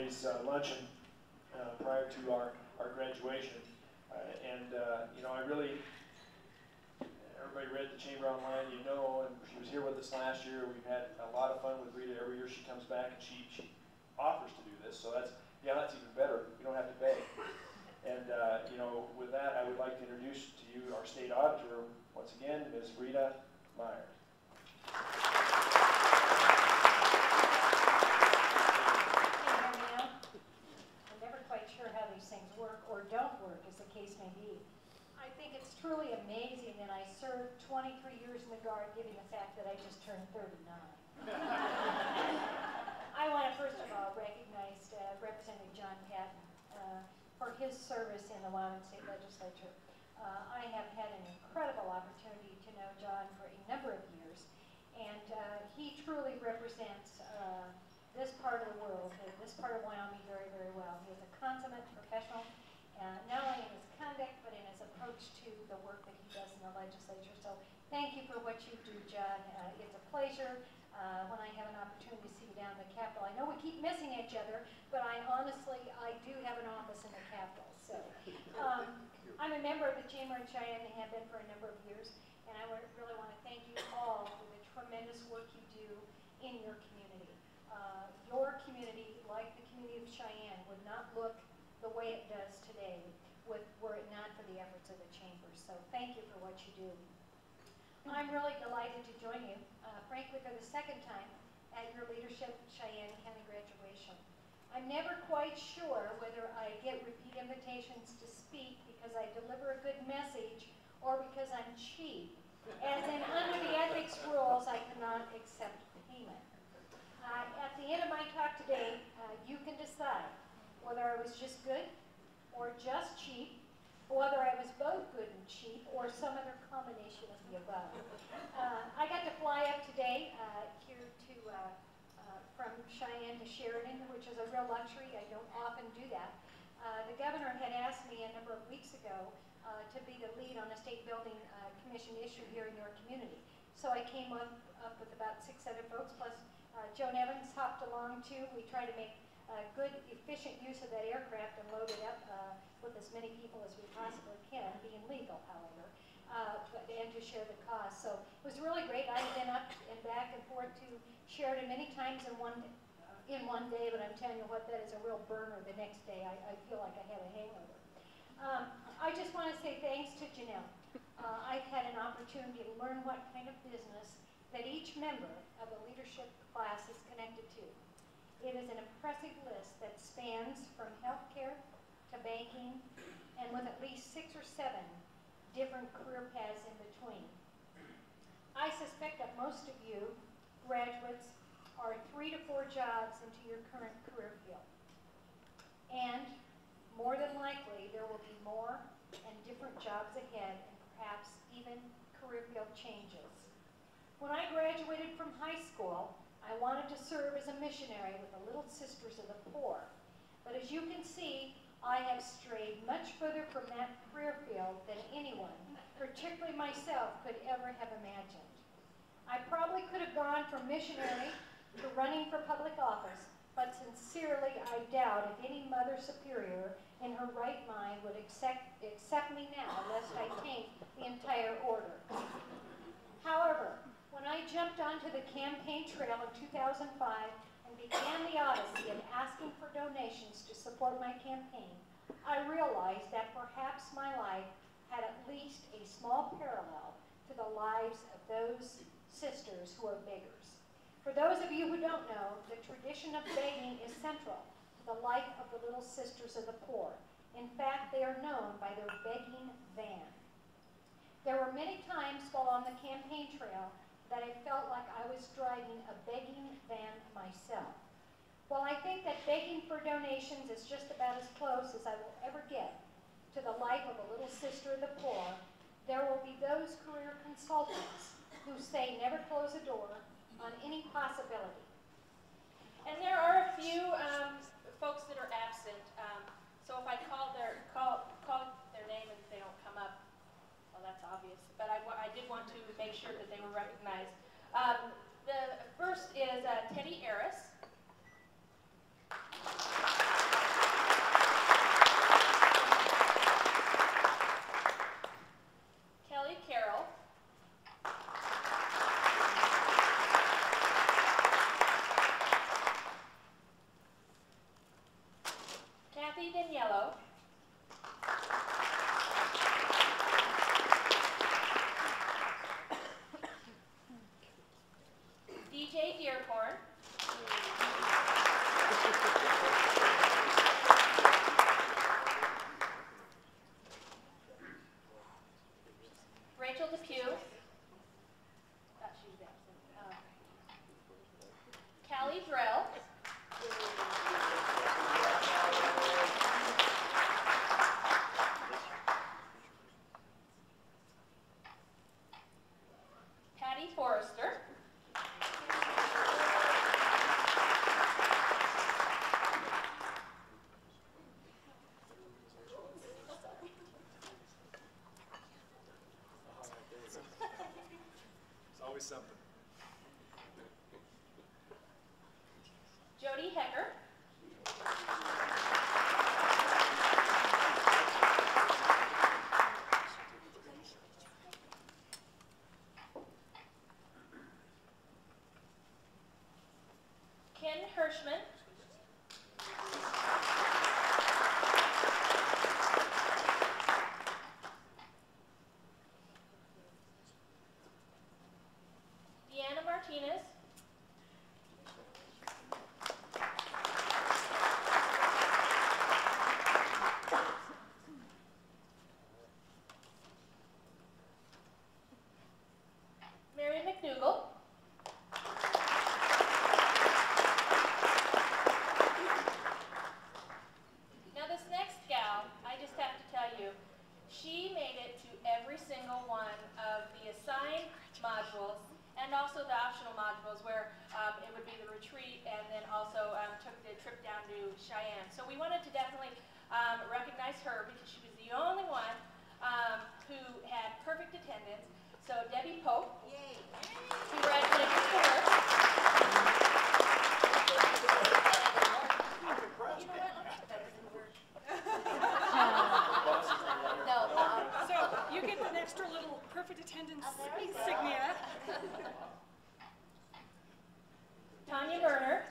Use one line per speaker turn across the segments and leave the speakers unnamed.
holidays luncheon prior to our graduation. You know, I really, everybody read the Chamber Online, you know, and she was here with us last year. We've had a lot of fun with Rita. Every year she comes back and she offers to do this, so that's even better. You don't have to beg. And you know, with that, I would like to introduce to you our state auditor, once again, Ms. Rita Myers.
Or don't work, as the case may be. I think it's truly amazing that I served 23 years in the Guard, given the fact that I just turned 39. I want to first of all recognize Representative John Patton for his service in the Wyoming State Legislature. I have had an incredible opportunity to know John for a number of years, and he truly represents this part of the world, this part of Wyoming very, very well. He is a consummate professional, not only in his conduct, but in his approach to the work that he does in the legislature. So thank you for what you do, John. It's a pleasure when I have an opportunity to see you down in the Capitol. I know we keep missing each other, but I do have an office in the Capitol. So I'm a member of the Chamber in Cheyenne and have been for a number of years, and I really want to thank you all for the tremendous work you do in your community. Your community, like the community of Cheyenne, would not look the way it does today were it not for the efforts of the Chamber. So thank you for what you do. I'm really delighted to join you, frankly, for the second time at your Leadership Cheyenne County graduation. I'm never quite sure whether I get repeat invitations to speak because I deliver a good message or because I'm cheap. As in, under the ethics rules, I cannot accept payment. At the end of my talk today, you can decide whether I was just good or just cheap, or whether I was both good and cheap, or some other combination of the above. I got to fly up today here to from Cheyenne to Sheridan, which is a real luxury. I don't often do that. The governor had asked me a number of weeks ago to be the lead on a state building commission issue here in your community. So I came up with about 6 other folks, plus Joan Evans hopped along too. We try to make good, efficient use of that aircraft and load it up with as many people as we possibly can, being legal, however, and to share the cost. So it was really great. I've been up and back and forth to Sheridan many times in one day, but I'm telling you what, that is a real burner the next day. I feel like I had a hangover. I just want to say thanks to Janelle. I've had an opportunity to learn what kind of business that each member of the leadership class is connected to. It is an impressive list that spans from healthcare to banking, and with at least 6 or 7 different career paths in between. I suspect that most of you graduates are 3 to 4 jobs into your current career field. And more than likely, there will be more and different jobs ahead, and perhaps even career field changes. When I graduated from high school, I wanted to serve as a missionary with the Little Sisters of the Poor. But as you can see, I have strayed much further from that career field than anyone, particularly myself, could ever have imagined. I probably could have gone from missionary to running for public office, but sincerely I doubt if any Mother Superior in her right mind would accept me now, lest I taint the entire order. However, when I jumped onto the campaign trail in 2005 and began the odyssey of asking for donations to support my campaign, I realized that perhaps my life had at least a small parallel to the lives of those sisters who are beggars. For those of you who don't know, the tradition of begging is central to the life of the Little Sisters of the Poor. In fact, they are known by their begging van. There were many times while on the campaign trail that I felt like I was driving a begging van myself. While I think that begging for donations is just about as close as I will ever get to the life of a Little Sister of the Poor, there will be those career consultants who say never close a door on any possibility.
And there are a few folks that are absent, so if I call their name and they don't come up, well, that's obvious. But I did want to make sure that they were recognized. The first is Teddy Harris. Kathy Daniello. DJ Dearborn. Rachel Depew. She's absent. Callie Drell. Patty Forrester.
It's always something.
Jody Hecker. Ken Hirschman. Deanna Martinez. Mary McDougall. Now this next gal, I just have to tell you, she made it to every single one of the assigned modules and also the optional modules where it would be the retreat, and then also took the trip down to Cheyenne. So we wanted to definitely recognize her because she was the only one who had perfect attendance. So Debbie Pope. Yay. Congratulations to her. You know what? That doesn't work. No.
So you get an extra little perfect attendance insignia.
Tanya Werner.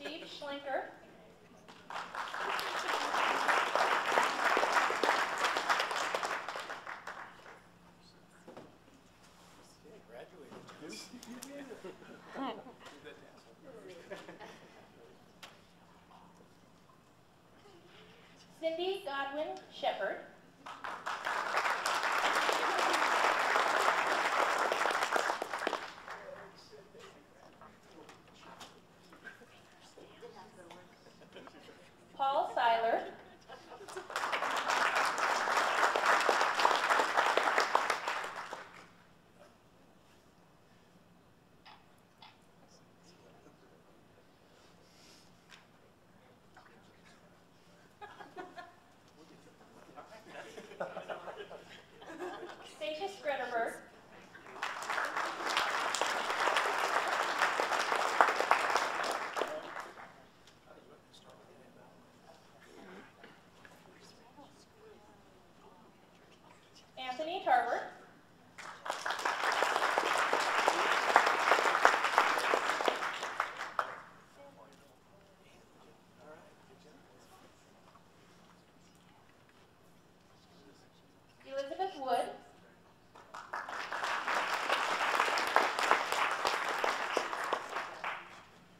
Steve Schlenker. Cindy Godwin Shepherd. Paul Seiler. Stacia Skretterberg. Anthony Tarver. Elizabeth Wood.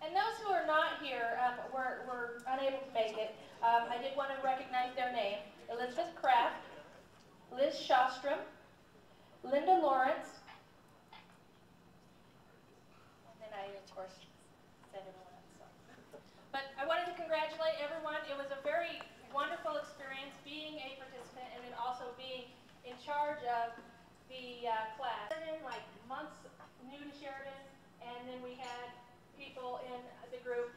And those who are not here were unable to make it. I did want to recognize their name. Elizabeth Kraft, Liz Shostrom, Linda Lawrence, and then I, of course, said everyone else. So. But I wanted to congratulate everyone. It was a very wonderful experience being a participant and then also being in charge of the class. Like months new to Sheridan, and then we had people in the group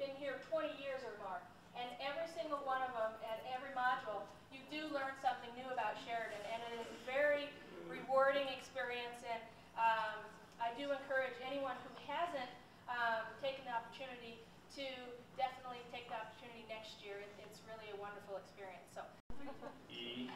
been here 20 years or more. And every single one of them, at every module, you do learn something new about Sheridan, and it is a very rewarding experience. And I do encourage anyone who hasn't taken the opportunity to definitely take the opportunity next year. It's really a wonderful experience. So.
E,